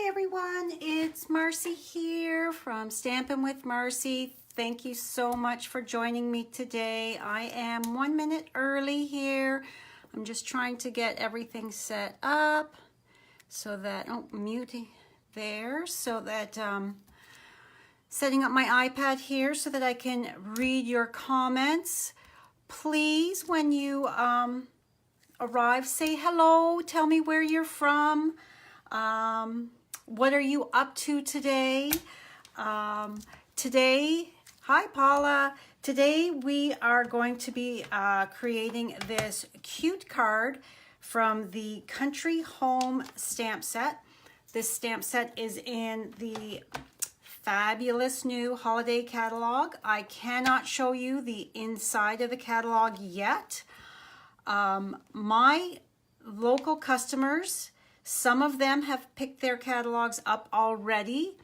Hi everyone, it's Marcy here from Stampin' with Marcy. Thank you so much for joining me today. I am 1 minute early here. I'm just trying to get everything set up so that, mute there, so that, setting up my iPad here so that I can read your comments. Please, when you arrive, say hello, tell me where you're from. What are you up to today? Today, hi Paula. Today we are going to be creating this cute card from the Country Home stamp set. This stamp set is in the fabulous new holiday catalog. I cannot show you the inside of the catalog yet. My local customers, some of them have picked their catalogs up already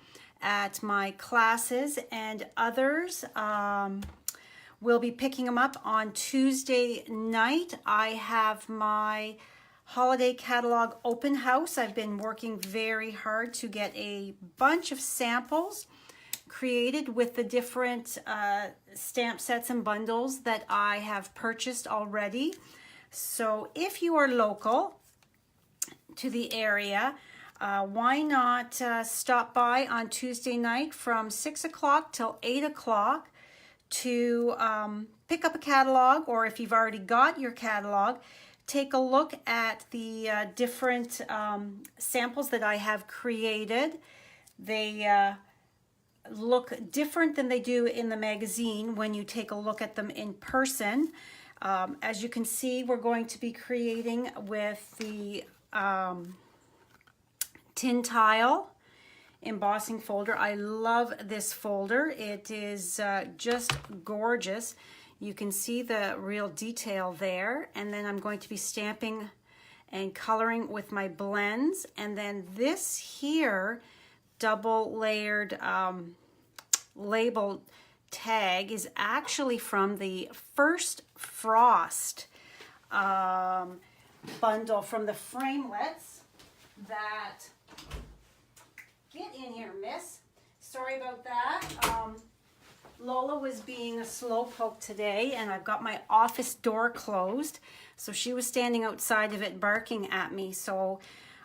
at my classes, and others will be picking them up on Tuesday night. I have my holiday catalog open house. I've been working very hard to get a bunch of samples created with the different stamp sets and bundles that I have purchased already. So if you are local to the area, why not stop by on Tuesday night from 6 o'clock till 8 o'clock to pick up a catalog, or if you've already got your catalog, take a look at the different samples that I have created. They look different than they do in the magazine when you take a look at them in person. As you can see, we're going to be creating with the tin tile embossing folder. I love this folder. It is just gorgeous. You can see the real detail there. And then I'm going to be stamping and coloring with my blends. And then this here double layered label tag is actually from the First Frost bundle from the framelets that, get in here, miss. Sorry about that. Lola was being a slowpoke today, and I've got my office door closed, so she was standing outside of it barking at me, so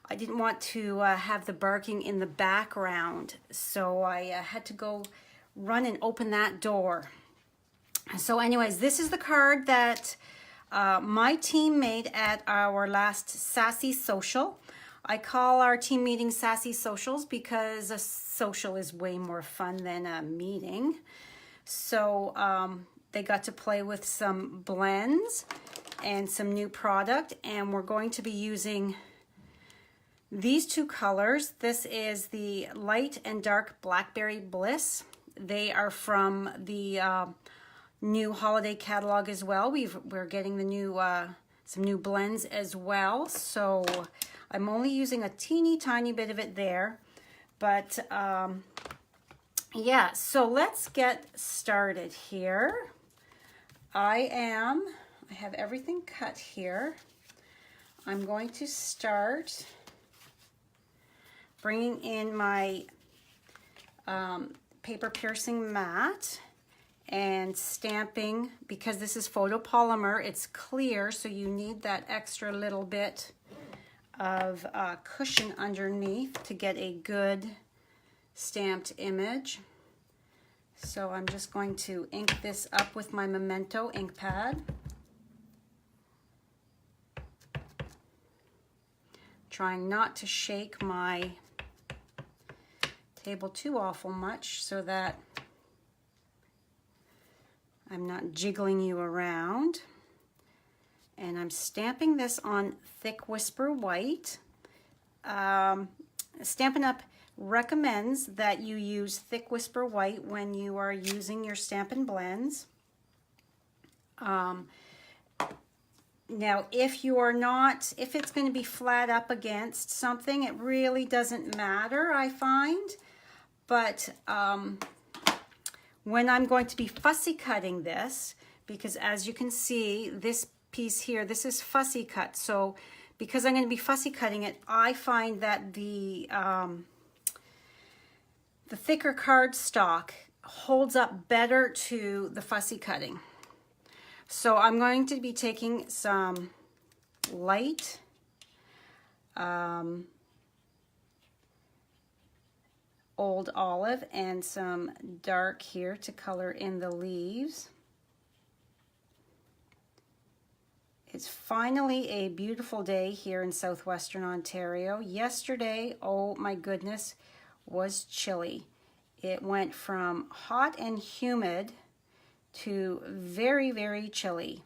I didn't want to have the barking in the background, so I had to go run and open that door. So anyways, this is the card that my team made at our last Sassy Social. I call our team meetings Sassy Socials because a social is way more fun than a meeting. So they got to play with some blends and some new product, and we're going to be using these two colors. This is the light and dark Blackberry Bliss. They are from the new holiday catalog as well. We're getting the new some new blends as well. So I'm only using a teeny tiny bit of it there, but yeah. So let's get started here. I have everything cut here. I'm going to start bringing in my paper piercing mat and stamping. Because this is photopolymer, it's clear, so you need that extra little bit of cushion underneath to get a good stamped image. So I'm just going to ink this up with my Memento ink pad. Trying not to shake my table too awful much so that I'm not jiggling you around. And I'm stamping this on Thick Whisper White. Stampin' Up! Recommends that you use Thick Whisper White when you are using your Stampin' Blends. Now, if it's going to be flat up against something, it really doesn't matter, I find. But when I'm going to be fussy cutting this, because as you can see, this piece here, this is fussy cut. So because I'm going to be fussy cutting it, I find that the the thicker cardstock holds up better to the fussy cutting. So I'm going to be taking some light old olive and some dark here to color in the leaves. It's finally a beautiful day here in southwestern Ontario. Yesterday, oh my goodness, was chilly. It went from hot and humid to very, very chilly.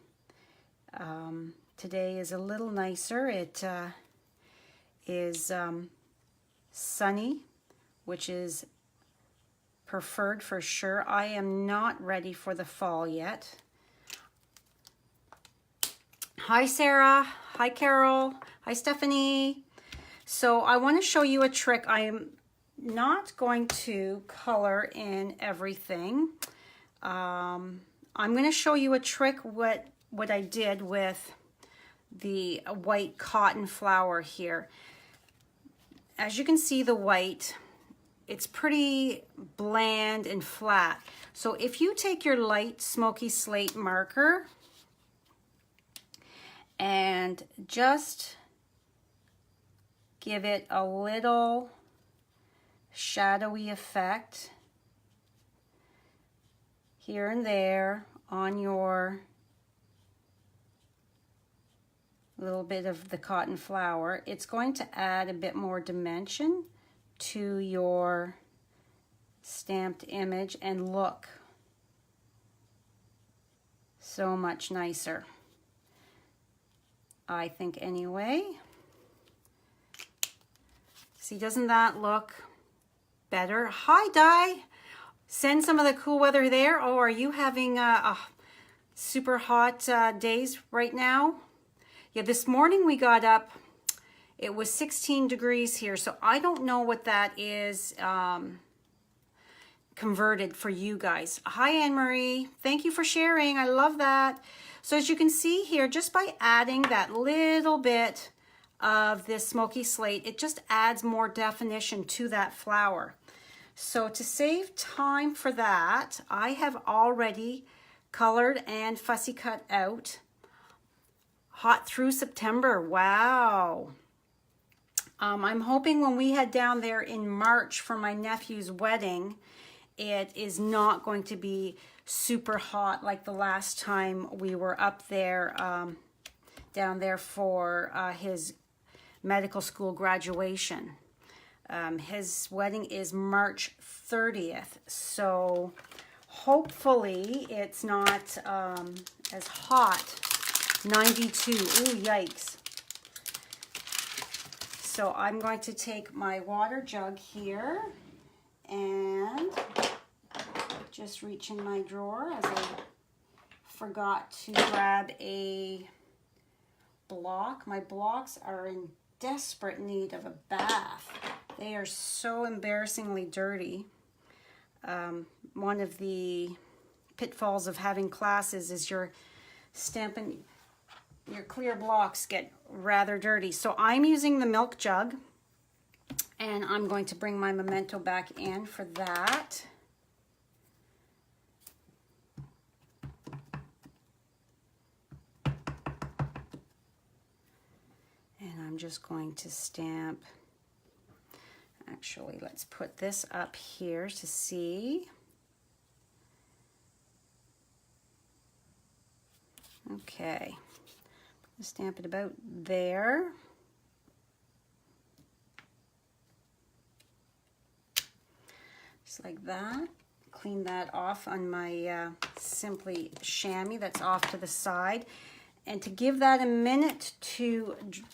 Today is a little nicer. It is sunny, which is preferred for sure. I am not ready for the fall yet. Hi Sarah, hi Carol, hi Stephanie. So I want to show you a trick. I am not going to color in everything. I'm going to show you a trick what I did with the white cotton flower here. As you can see, the white, it's pretty bland and flat. So if you take your light smoky slate marker and just give it a little shadowy effect here and there on your little bit of the cotton flower, it's going to add a bit more dimension to your stamped image and look so much nicer, I think anyway. See, doesn't that look better? Hi Di, send some of the cool weather there. Oh, are you having a super hot days right now? Yeah, this morning we got up, it was 16 degrees here, so I don't know what that is converted for you guys. Hi Anne-Marie, thank you for sharing, I love that. So as you can see here, just by adding that little bit of this smoky slate, it just adds more definition to that flower. So to save time for that, I have already colored and fussy cut out Hot Through September. Wow. I'm hoping when we head down there in March for my nephew's wedding, it is not going to be super hot like the last time we were up there, down there for his medical school graduation. His wedding is March 30th, so hopefully it's not as hot. 92, ooh, yikes. So I'm going to take my water jug here and just reach in my drawer as I forgot to grab a block. My blocks are in desperate need of a bath. They are so embarrassingly dirty. One of the pitfalls of having classes is your clear blocks get rather dirty. So I'm using the milk jug, and I'm going to bring my memento back in for that. And I'm just going to stamp. Actually, let's put this up here to see. Okay. Stamp it about there. Just like that. Clean that off on my Simply chamois that's off to the side. And to give that a minute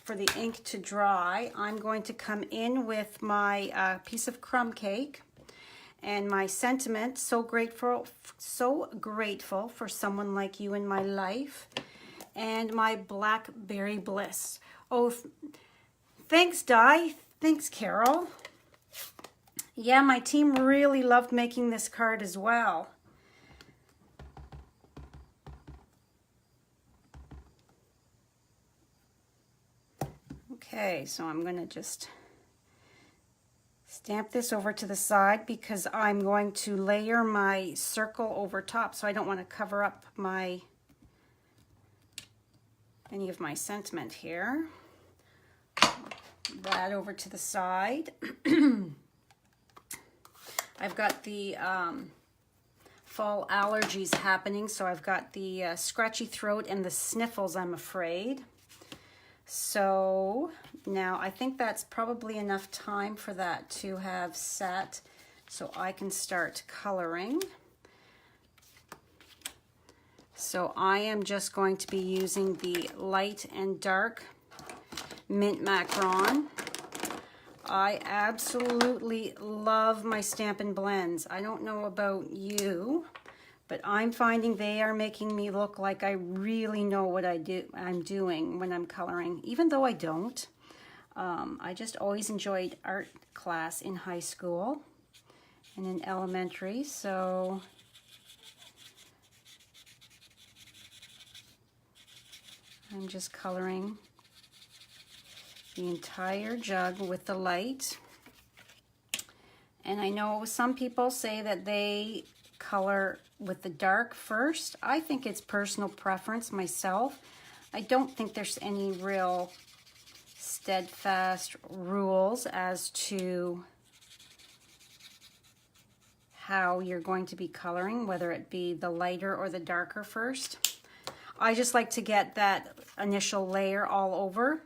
for the ink to dry, I'm going to come in with my piece of crumb cake and my sentiment, so grateful for someone like you in my life, and my Blackberry Bliss. Oh, thanks Di, thanks Carol. Yeah, my team really loved making this card as well. Okay, so I'm going to just Stamp this over to the side because I'm going to layer my circle over top, so I don't want to cover up any of my sentiment here. That over to the side. I've got the fall allergies happening, so I've got the scratchy throat and the sniffles, I'm afraid. So now I think that's probably enough time for that to have set so I can start coloring. So I am just going to be using the light and dark mint macaron. I absolutely love my Stampin' Blends. I don't know about you, but I'm finding they are making me look like I really know what I'm doing when I'm coloring, even though I don't. I just always enjoyed art class in high school and in elementary, so I'm just coloring the entire jug with the light. And I know some people say that they color with the dark first. I think it's personal preference myself. I don't think there's any real steadfast rules as to how you're going to be coloring, whether it be the lighter or the darker first. I just like to get that initial layer all over.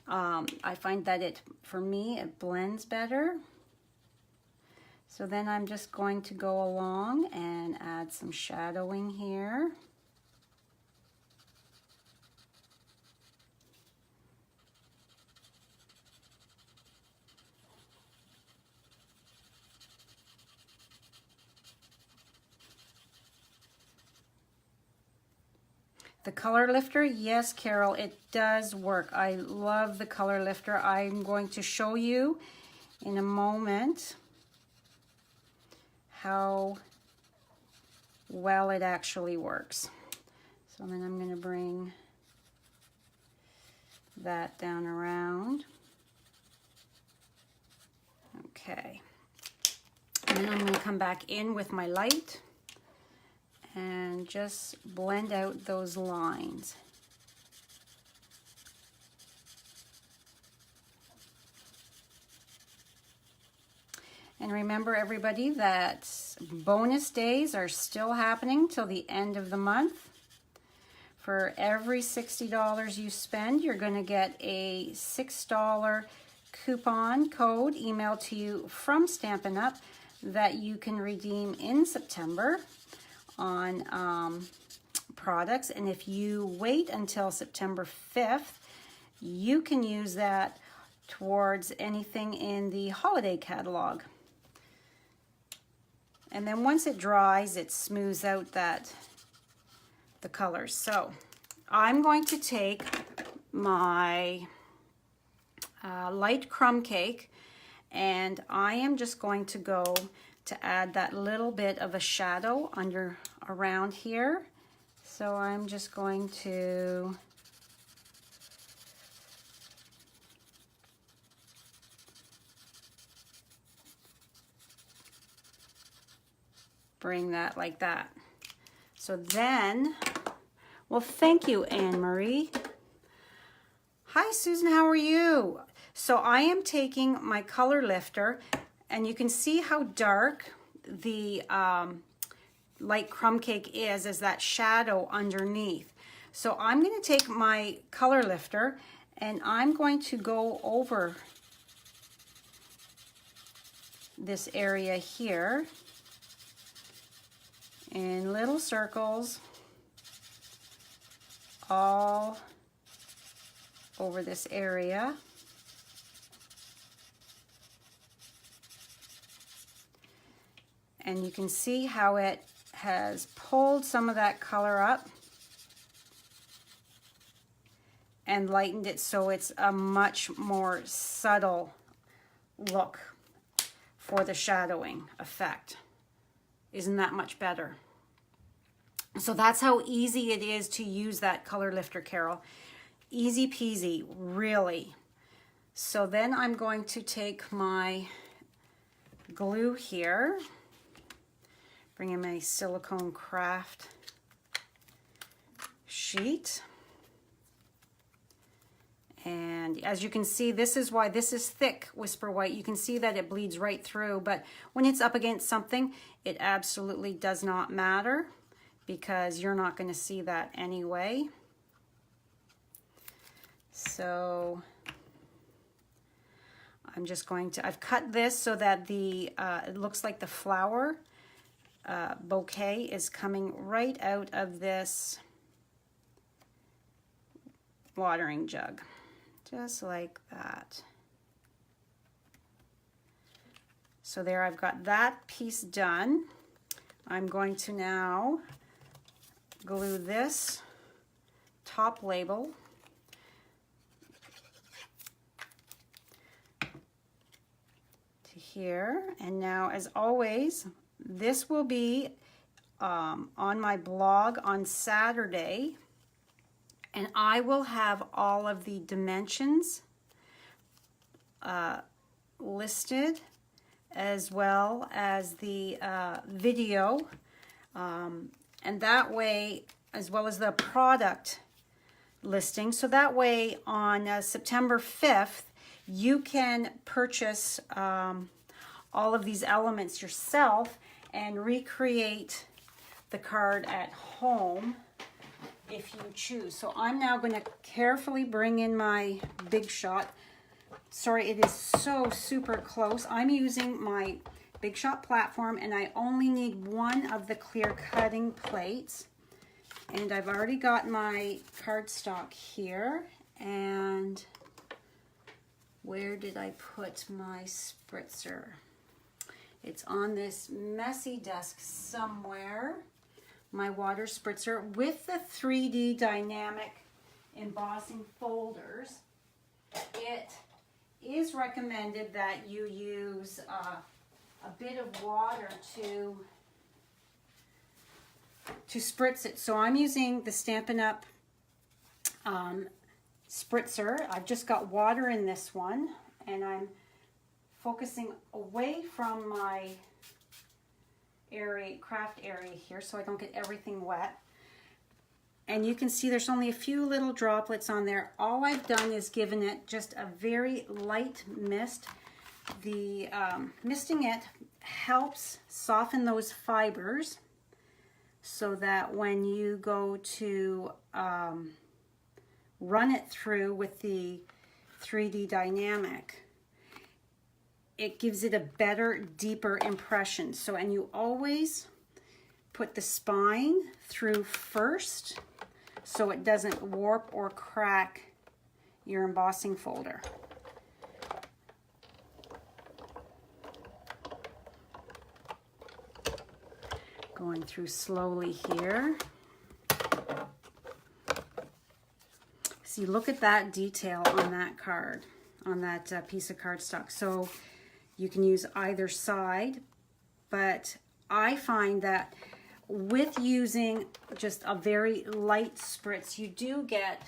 I find that for me, it blends better. So then I'm just going to go along and add some shadowing here. The color lifter, yes, Carol, it does work. I love the color lifter. I'm going to show you in a moment how well it actually works. So then I'm going to bring that down around. Okay. And then I'm going to come back in with my light and just blend out those lines. And remember, everybody, that bonus days are still happening till the end of the month. For every $60 you spend, you're going to get a $6 coupon code emailed to you from Stampin' Up! That you can redeem in September on products. And if you wait until September 5th, you can use that towards anything in the holiday catalog. And then once it dries, it smooths out the colors. So I'm going to take my light crumb cake, and I am just going to go to add that little bit of a shadow around here. So I'm just going to bring that like that. So then, well, thank you, Anne-Marie. Hi, Susan, how are you? So I am taking my color lifter, and you can see how dark the light crumb cake is as that shadow underneath. So I'm going to take my color lifter, and I'm going to go over this area here in little circles all over this area. And you can see how it has pulled some of that color up and lightened it so it's a much more subtle look for the shadowing effect. Isn't that much better? So that's how easy it is to use that color lifter, Carol. Easy peasy, really. So then I'm going to take my glue here, bring in my silicone craft sheet. And as you can see, this is why this is thick Whisper White. You can see that it bleeds right through, but when it's up against something, it absolutely does not matter because you're not going to see that anyway. So I'm just going to, I've cut this so that the it looks like the flower bouquet is coming right out of this watering jug. Just like that. So there, I've got that piece done. I'm going to now glue this top label to here. And now, as always, this will be on my blog on Saturday. And I will have all of the dimensions listed, as well as the video. And that way, as well as the product listing. So that way on September 5th, you can purchase all of these elements yourself and recreate the card at home if you choose. So I'm now going to carefully bring in my Big Shot. Sorry, it is so super close. I'm using my Big Shot platform, and I only need one of the clear cutting plates. And I've already got my cardstock here. And where did I put my spritzer? It's on this messy desk somewhere. My water spritzer with the 3D dynamic embossing folders. It is recommended that you use a bit of water to spritz it. So I'm using the Stampin' Up! Spritzer. I've just got water in this one, and I'm focusing away from my craft area here so I don't get everything wet. And you can see there's only a few little droplets on there. All I've done is given it just a very light mist. The misting it helps soften those fibers so that when you go to run it through with the 3D dynamic, it gives it a better, deeper impression. So, and you always put the spine through first so it doesn't warp or crack your embossing folder. Going through slowly here. See, look at that detail on that card, on that piece of cardstock. So you can use either side, but I find that with using just a very light spritz, you do get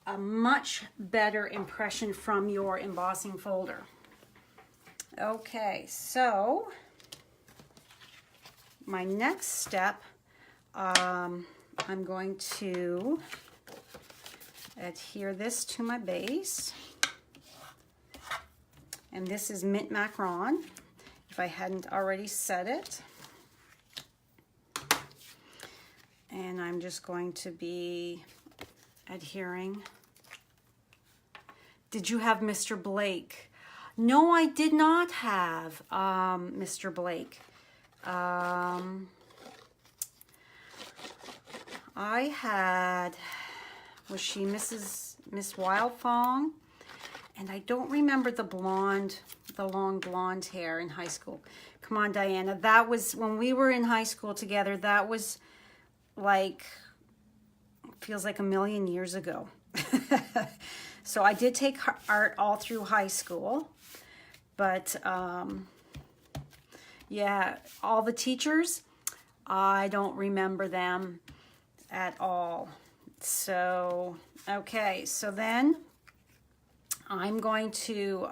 a much better impression from your embossing folder. Okay, so my next step, I'm going to adhere this to my base. And this is Mint Macaron, if I hadn't already said it. And I'm just going to be adhering. Did you have Mr. Blake? No, I did not have Mr. Blake. I had, was she Miss Wildfong? And I don't remember the blonde, the long blonde hair in high school. Come on, Diana. That was, when we were in high school together, that was like, feels like a million years ago. So I did take art all through high school. But, yeah, all the teachers, I don't remember them at all. So, okay, so then I'm going to,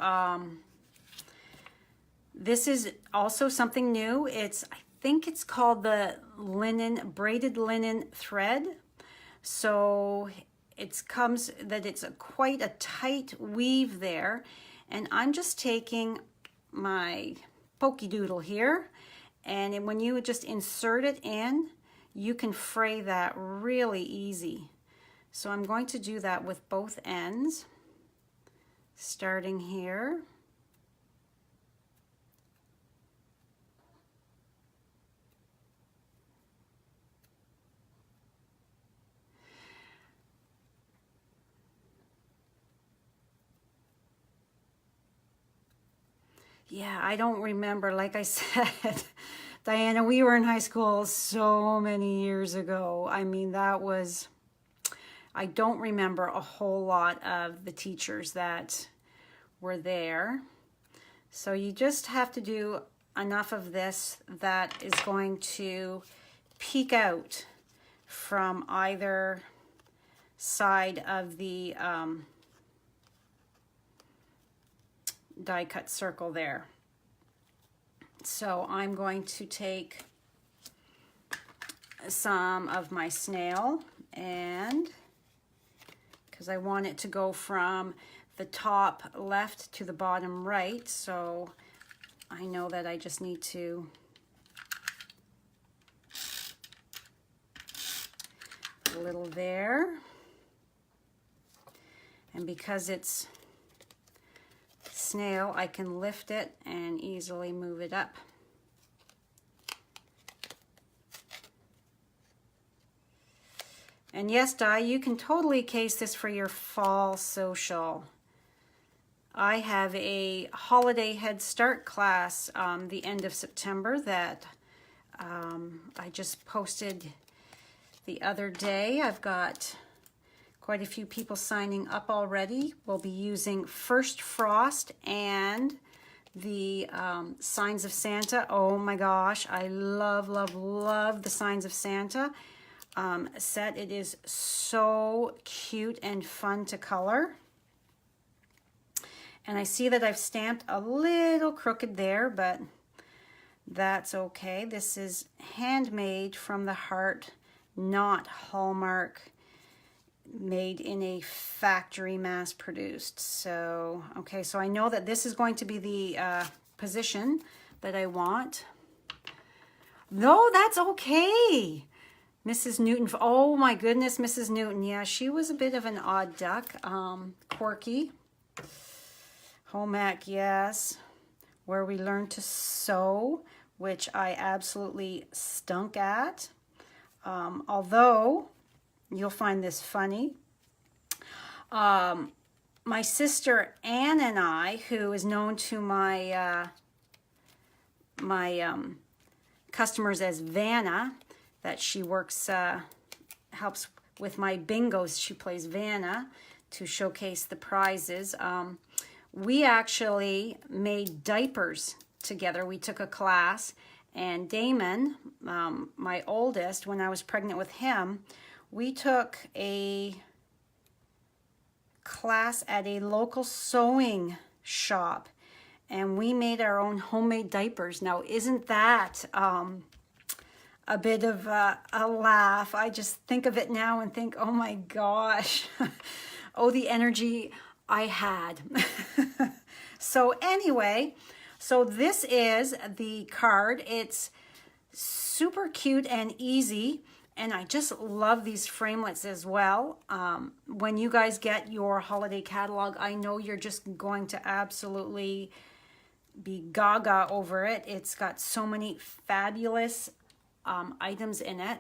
this is also something new. I think it's called the braided linen thread. So it's quite a tight weave there. And I'm just taking my pokey doodle here. And when you just insert it in, you can fray that really easy. So I'm going to do that with both ends, starting here. Yeah, I don't remember, like I said, Diana, we were in high school so many years ago. I mean, I don't remember a whole lot of the teachers that were there. So you just have to do enough of this that is going to peek out from either side of the die cut circle there. So I'm going to take some of my snail, and because I want it to go from the top left to the bottom right, so I know that I just need to put a little there. And because it's snail, I can lift it and easily move it up. And yes, Di, you can totally case this for your fall social. I have a holiday Head Start class the end of September that I just posted the other day. I've got quite a few people signing up already. We'll be using First Frost and the Signs of Santa. Oh my gosh, I love, love, love the Signs of Santa set. It is so cute and fun to color. And I see that I've stamped a little crooked there, but that's okay. This is handmade from the heart, not Hallmark, made in a factory, mass produced. So, okay, so I know that this is going to be the position that I want. No, that's okay. Mrs. Newton, oh my goodness, Mrs. Newton, yeah, she was a bit of an odd duck, quirky. Home ec, yes, where we learned to sew, which I absolutely stunk at. Although, you'll find this funny. My sister Anne and I, who is known to my customers as Vanna, that she works, helps with my bingos. She plays Vanna to showcase the prizes. We actually made diapers together. We took a class, and Damon, my oldest, when I was pregnant with him, we took a class at a local sewing shop, and we made our own homemade diapers. Now, isn't that a bit of a laugh? I just think of it now and think, oh my gosh, oh, the energy I had. So anyway, so this is the card. It's super cute and easy, and I just love these framelits as well. When you guys get your holiday catalog, I know you're just going to absolutely be gaga over it. It's got so many fabulous items in it.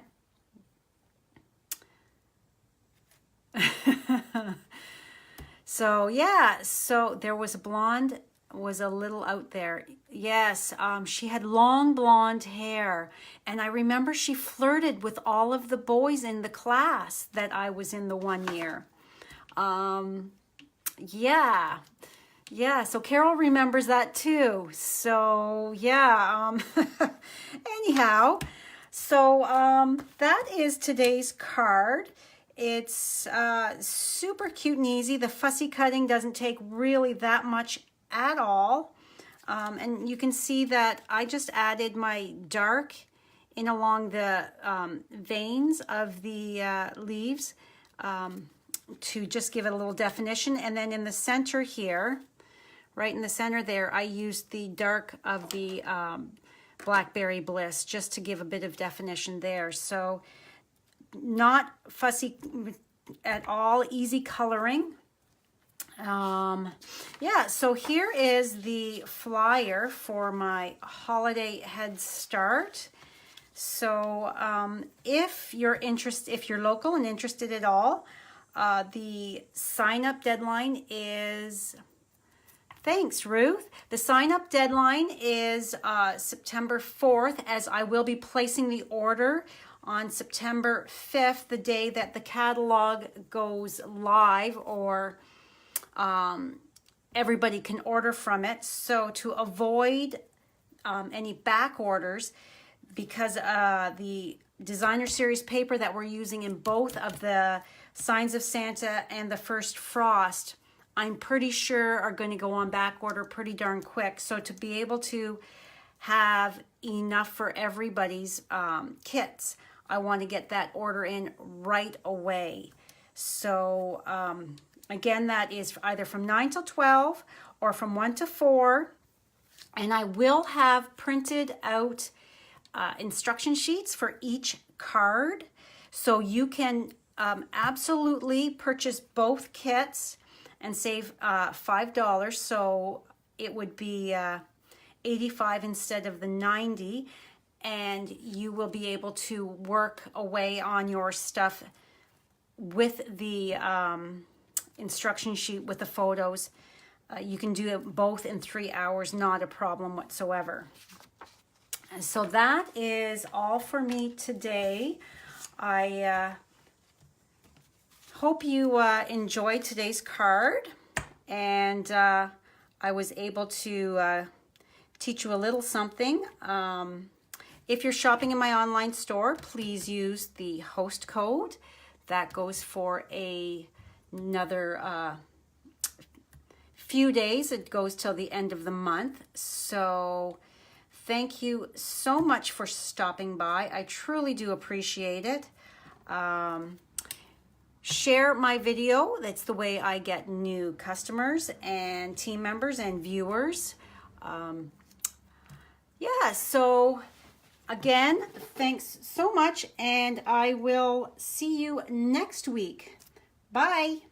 So yeah, so there was a blonde, was a little out there. Yes, she had long blonde hair, and I remember she flirted with all of the boys in the class that I was in the one year. Yeah, so Carol remembers that too. So yeah, anyhow, so that is today's card. It's super cute and easy. The fussy cutting doesn't take really that much at all. And you can see that I just added my dark in along the veins of the leaves to just give it a little definition. And then in the center here, right in the center there, I used the dark of the Blackberry Bliss just to give a bit of definition there. So not fussy at all, easy coloring. Yeah, so here is the flyer for my holiday head start. So if you're local and interested at all, the sign-up deadline is, thanks Ruth, the sign-up deadline is September 4th, as I will be placing the order on September 5th, the day that the catalog goes live, or everybody can order from it. So to avoid any back orders, because the designer series paper that we're using in both of the Signs of Santa and the First Frost, I'm pretty sure are going to go on back order pretty darn quick. So to be able to have enough for everybody's kits, I want to get that order in right away. So again, that is either from 9 till 12 or from 1 to 4. And I will have printed out instruction sheets for each card. So you can absolutely purchase both kits and save $5. So it would be $85 instead of the $90. And you will be able to work away on your stuff with the instruction sheet with the photos. You can do it both in 3 hours, not a problem whatsoever. And so that is all for me today. I hope you enjoyed today's card, and I was able to teach you a little something. If you're shopping in my online store, please use the host code. That goes for another few days. It goes till the end of the month. So thank you so much for stopping by. I truly do appreciate it. Share my video. That's the way I get new customers and team members and viewers. Yeah, so again, thanks so much, and I will see you next week. Bye.